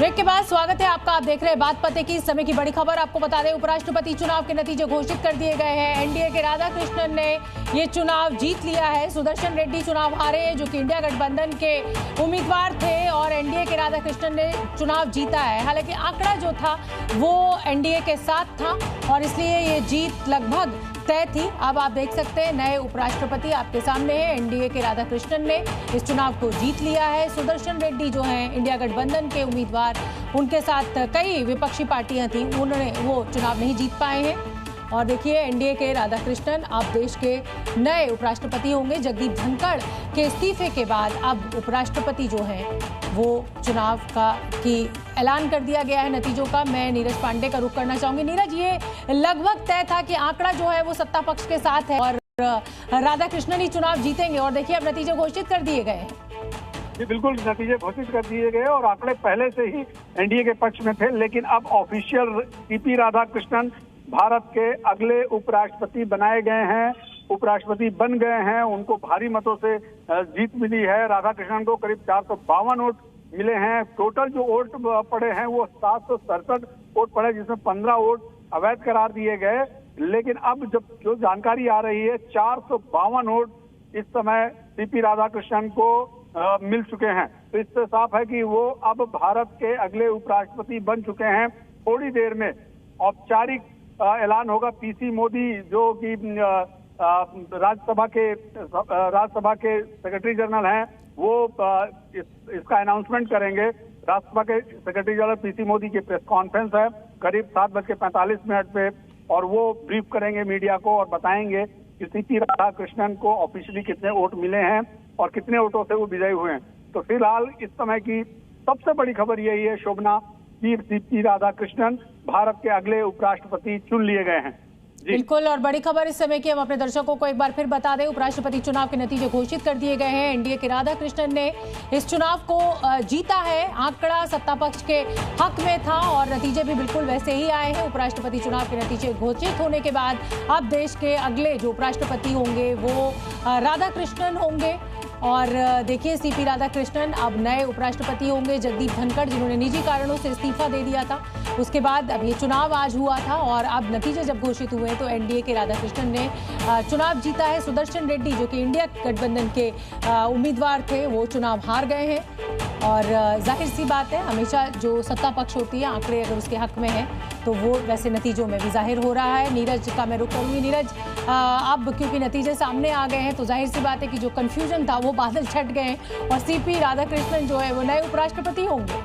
Break के बाद स्वागत है आपका। आप देख रहे हैं बात पते की। इस समय की बड़ी खबर आपको बता दें, उपराष्ट्रपति चुनाव के नतीजे घोषित कर दिए गए हैं। एनडीए के राधाकृष्णन ने ये चुनाव जीत लिया है। सुदर्शन रेड्डी चुनाव हारे हैं, जो कि इंडिया गठबंधन के उम्मीदवार थे, और एनडीए के राधाकृष्णन ने चुनाव जीता है। हालांकि आंकड़ा जो था वो एनडीए के साथ था और इसलिए ये जीत लगभग तय थी। अब आप देख सकते हैं नए उपराष्ट्रपति आपके सामने है। एनडीए के राधाकृष्णन ने इस चुनाव को जीत लिया है। सुदर्शन रेड्डी जो हैं इंडिया गठबंधन के उम्मीदवार, उनके साथ कई विपक्षी पार्टियां थी, वो चुनाव नहीं जीत पाए हैं। और देखिए एनडीए के राधाकृष्णन अब देश के नए उपराष्ट्रपति होंगे। जगदीप धनखड़ के इस्तीफे के बाद अब उपराष्ट्रपति जो हैं वो चुनाव की ऐलान कर दिया गया है नतीजों का। मैं नीरज पांडे का रुख करना चाहूंगी। नीरज, ये लगभग तय था कि आंकड़ा जो है वो सत्ता पक्ष के साथ है और राधाकृष्णन ही चुनाव जीतेंगे, और देखिए अब नतीजे घोषित कर दिए गए हैं। जी बिल्कुल, नतीजे घोषित कर दिए गए और आंकड़े पहले से ही एनडीए के पक्ष में थे, लेकिन अब ऑफिशियल सीपी राधाकृष्णन भारत के अगले उपराष्ट्रपति बनाए गए हैं, उपराष्ट्रपति बन गए हैं। उनको भारी मतों से जीत मिली है। राधाकृष्णन को करीब 452 वोट मिले हैं। टोटल जो वोट पड़े हैं वो 767 वोट पड़े, जिसमें 15 वोट अवैध करार दिए गए। लेकिन अब जब जो जानकारी आ रही है, 452 वोट इस समय सीपी राधाकृष्णन को मिल चुके हैं। तो इससे साफ है कि वो अब भारत के अगले उपराष्ट्रपति बन चुके हैं। थोड़ी देर में औपचारिक ऐलान होगा। पीसी मोदी जो कि राज्यसभा के सेक्रेटरी जनरल हैं, वो इसका अनाउंसमेंट करेंगे। राज्यसभा के सेक्रेटरी जनरल पीसी मोदी की प्रेस कॉन्फ्रेंस है करीब 7:45 पे, और वो ब्रीफ करेंगे मीडिया को और बताएंगे कि सीपी राधाकृष्णन को ऑफिशियली कितने वोट मिले हैं और कितने वोटों से वो विजयी हुए हैं। तो फिलहाल इस समय की सबसे बड़ी खबर यही है, शोभना, कि सीपी राधाकृष्णन भारत के अगले उपराष्ट्रपति चुन लिए गए हैं। बिल्कुल, और बड़ी खबर इस समय की हम अपने दर्शकों को एक बार फिर बता दें, उपराष्ट्रपति चुनाव के नतीजे घोषित कर दिए गए हैं। एनडीए के राधाकृष्णन ने इस चुनाव को जीता है। आंकड़ा सत्ता पक्ष के हक में था और नतीजे भी बिल्कुल वैसे ही आए हैं। उपराष्ट्रपति चुनाव के नतीजे घोषित होने के बाद अब देश के अगले जो उपराष्ट्रपति होंगे वो राधाकृष्णन होंगे। और देखिए सीपी राधाकृष्णन अब नए उपराष्ट्रपति होंगे। जगदीप धनखड़, जिन्होंने निजी कारणों से इस्तीफा दे दिया था, उसके बाद अब ये चुनाव आज हुआ था और अब नतीजे जब घोषित हुए तो एनडीए के राधाकृष्णन ने चुनाव जीता है। सुदर्शन रेड्डी जो कि इंडिया गठबंधन के उम्मीदवार थे, वो चुनाव हार गए हैं। और जाहिर सी बात है, हमेशा जो सत्ता पक्ष होती है, आंकड़े अगर उसके हक में है तो वो वैसे नतीजों में भी जाहिर हो रहा है। नीरज का मैं रुख करूंगी। नीरज, अब क्योंकि नतीजे सामने आ गए हैं तो जाहिर सी बात है कि जो कंफ्यूजन था वो बादल छट गए हैं और सीपी राधाकृष्णन जो है वो नए उपराष्ट्रपति होंगे।